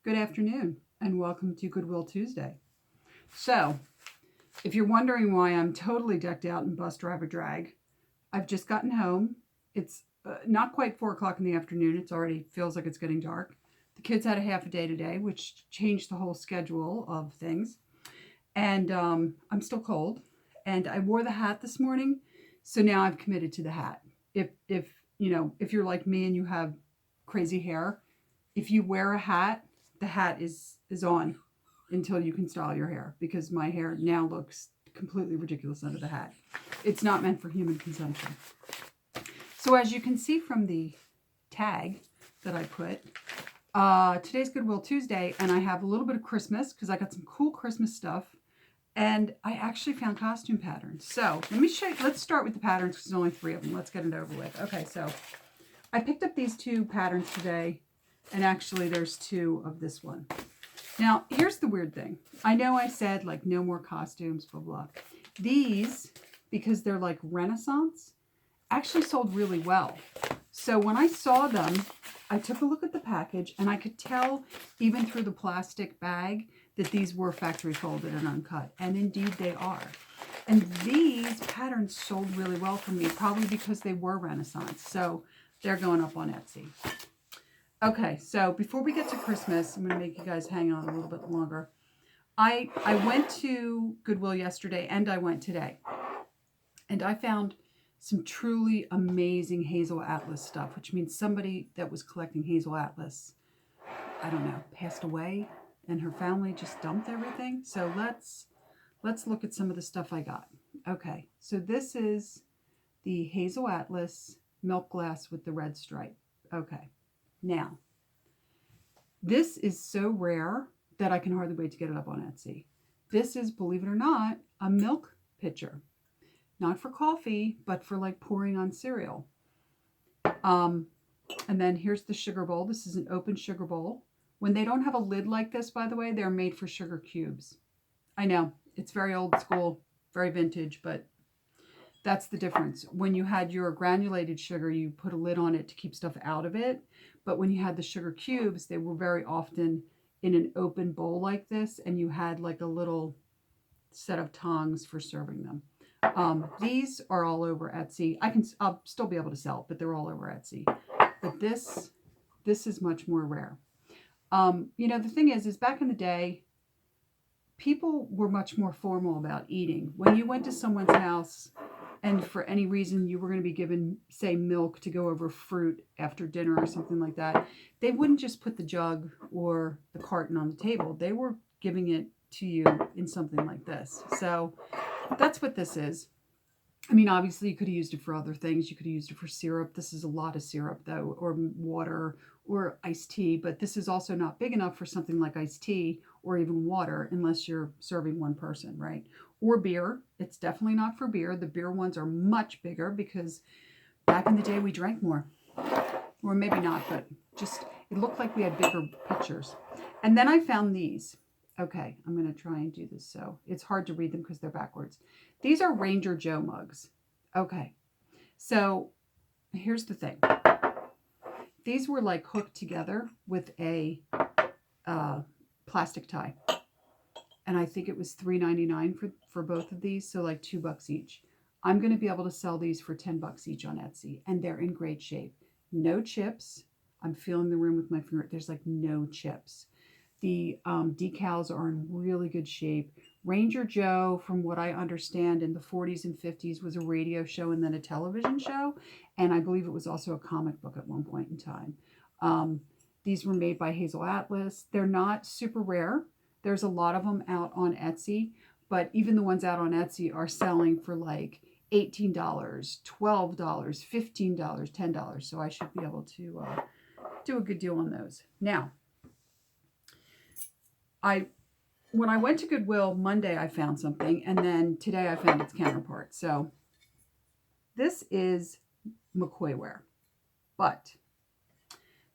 Good afternoon and welcome to Goodwill Tuesday. So, if you're wondering why I'm totally decked out in bus driver drag, I've just gotten home. It's not quite 4 o'clock in the afternoon. It's already feels like it's getting dark. The kids had a half a day today, which changed the whole schedule of things. And I'm still cold. And I wore the hat this morning, so now I've committed to the hat. If you're like me and you have crazy hair, if you wear a hat, the hat is on until you can style your hair because my hair now looks completely ridiculous under the hat. It's not meant for human consumption. So as you can see from the tag that I put, today's Goodwill Tuesday, and I have a little bit of Christmas because I got some cool Christmas stuff, and I actually found costume patterns. So let me show you. Let's start with the patterns because there's only 3 of them. Let's get it over with. Okay, so I picked up these 2 patterns today, and actually there's 2 of this one. Now, here's the weird thing. I know I said like no more costumes, blah, blah. These, because they're like Renaissance, actually sold really well. So when I saw them, I took a look at the package and I could tell even through the plastic bag that these were factory folded and uncut. And indeed they are. And these patterns sold really well for me, probably because they were Renaissance. So they're going up on Etsy. Okay, so before we get to Christmas, I'm going to make you guys hang on a little bit longer. I went to Goodwill yesterday and I went today. And I found some truly amazing Hazel Atlas stuff, which means somebody that was collecting Hazel Atlas, I don't know, passed away and her family just dumped everything. So let's look at some of the stuff I got. Okay, so this is the Hazel Atlas milk glass with the red stripe. Okay. Now, this is so rare that I can hardly wait to get it up on Etsy. This is, believe it or not, a milk pitcher. Not for coffee, but for like pouring on cereal. And then here's the sugar bowl. This is an open sugar bowl. When they don't have a lid like this, by the way, they're made for sugar cubes. I know, it's very old school, very vintage, but that's the difference. When you had your granulated sugar, you put a lid on it to keep stuff out of it. But when you had the sugar cubes, they were very often in an open bowl like this, and you had like a little set of tongs for serving them. These are all over Etsy. I'll still be able to sell it, but they're all over Etsy. But this is much more rare. The thing is back in the day, people were much more formal about eating. When you went to someone's house and for any reason you were going to be given, say, milk to go over fruit after dinner or something like that, they wouldn't just put the jug or the carton on the table. They were giving it to you in something like this. So that's what this is. I mean, obviously you could have used it for other things. You could have used it for syrup. This is a lot of syrup though, or water or iced tea, but this is also not big enough for something like iced tea or even water unless you're serving one person, right? Or beer. It's definitely not for beer. The beer ones are much bigger because back in the day we drank more. Or maybe not, but just it looked like we had bigger pitchers. And then I found these. Okay, I'm going to try and do this so it's hard to read them because they're backwards. These are Ranger Joe mugs. Okay, so here's the thing. These were like hooked together with a plastic tie. And I think it was $3.99 for both of these, so like $2 each. I'm going to be able to sell these for $10 each on Etsy, and they're in great shape. No chips. I'm feeling the room with my finger. There's like no chips. The decals are in really good shape. Ranger Joe, from what I understand, in the 40s and 50s was a radio show and then a television show. And I believe it was also a comic book at one point in time. These were made by Hazel Atlas. They're not super rare. There's a lot of them out on Etsy. But even the ones out on Etsy are selling for like $18, $12, $15, $10. So I should be able to do a good deal on those. Now, when I went to Goodwill Monday, I found something, and then today I found its counterpart. So this is Mccoyware, but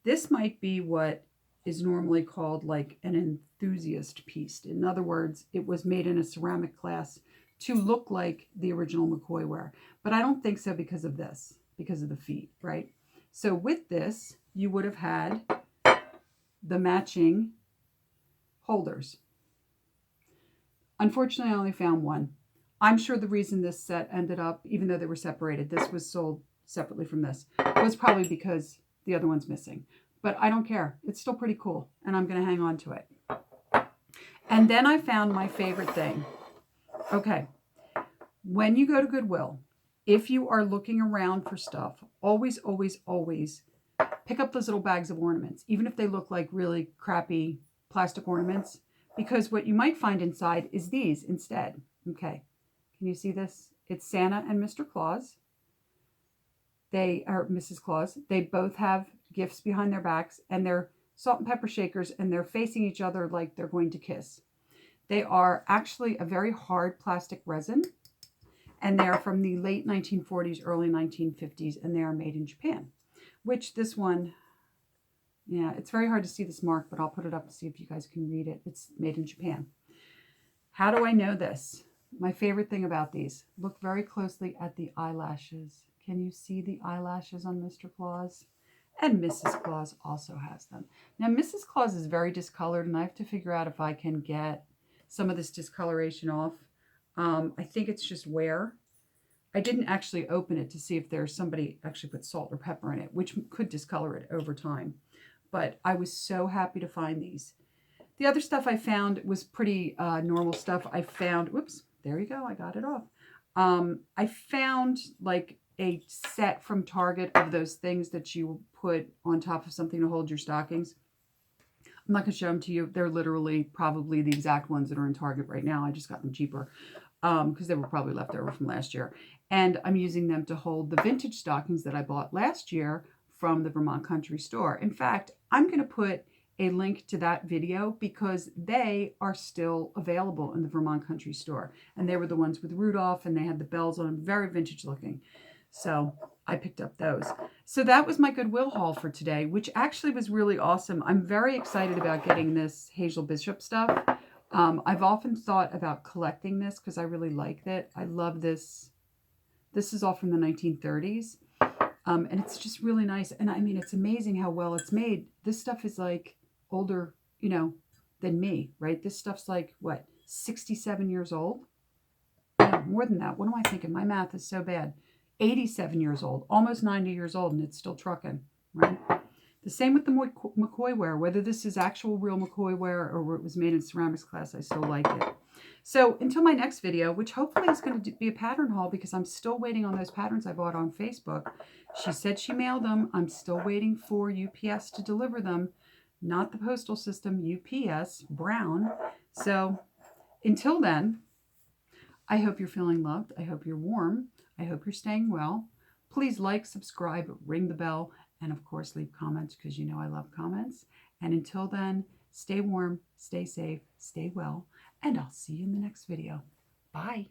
this might be what is normally called like an enthusiast piece. In other words, it was made in a ceramic glass to look like the original Mccoyware, but I don't think so because of this, because of the feet, right? So with this, you would have had the matching holders. Unfortunately, I only found one. I'm sure the reason this set ended up, even though they were separated, this was sold separately from this, was probably because the other one's missing. But I don't care. It's still pretty cool, and I'm going to hang on to it. And then I found my favorite thing. Okay, when you go to Goodwill, if you are looking around for stuff, always, always, always pick up those little bags of ornaments, even if they look like really crappy plastic ornaments, because what you might find inside is these instead. Okay, can you see this? It's Santa and Mr. Claus. They are Mrs. Claus. They both have gifts behind their backs, and they're salt and pepper shakers, and they're facing each other like they're going to kiss. They are actually a very hard plastic resin, and they're from the late 1940s, early 1950s, and they are made in Japan, which this one, yeah, it's very hard to see this mark, but I'll put it up to see if you guys can read it. It's made in Japan. How do I know this? My favorite thing about these, look very closely at the eyelashes. Can you see the eyelashes on Mr. Claus? And Mrs. Claus also has them. Now, Mrs. Claus is very discolored, and I have to figure out if I can get some of this discoloration off. I think it's just wear. I didn't actually open it to see if there's somebody actually put salt or pepper in it, which could discolor it over time. But I was so happy to find these. The other stuff I found was pretty normal stuff. I found, whoops, there you go, I got it off. I found like a set from Target of those things that you put on top of something to hold your stockings. I'm not going to show them to you. They're literally probably the exact ones that are in Target right now. I just got them cheaper because they were probably left over from last year. And I'm using them to hold the vintage stockings that I bought last year from the Vermont Country Store. In fact, I'm going to put a link to that video because they are still available in the Vermont Country Store. And they were the ones with Rudolph, and they had the bells on them, very vintage looking. So I picked up those. So that was my Goodwill haul for today, which actually was really awesome. I'm very excited about getting this Hazel Bishop stuff. I've often thought about collecting this because I really liked it. I love this. This is all from the 1930s. And it's just really nice. And I mean, it's amazing how well it's made. This stuff is like older, you know, than me, right? This stuff's like, what, 67 years old? Yeah, more than that. What am I thinking? My math is so bad. 87 years old, almost 90 years old, and it's still trucking, right? The same with the Mccoyware. Whether this is actual real Mccoyware or it was made in ceramics class, I still like it. So until my next video, which hopefully is going to be a pattern haul because I'm still waiting on those patterns I bought on Facebook. She said she mailed them. I'm still waiting for UPS to deliver them. Not the postal system, UPS, brown. So until then, I hope you're feeling loved. I hope you're warm. I hope you're staying well. Please like, subscribe, ring the bell, and of course leave comments because you know I love comments. And until then, stay warm, stay safe, stay well, and I'll see you in the next video. Bye.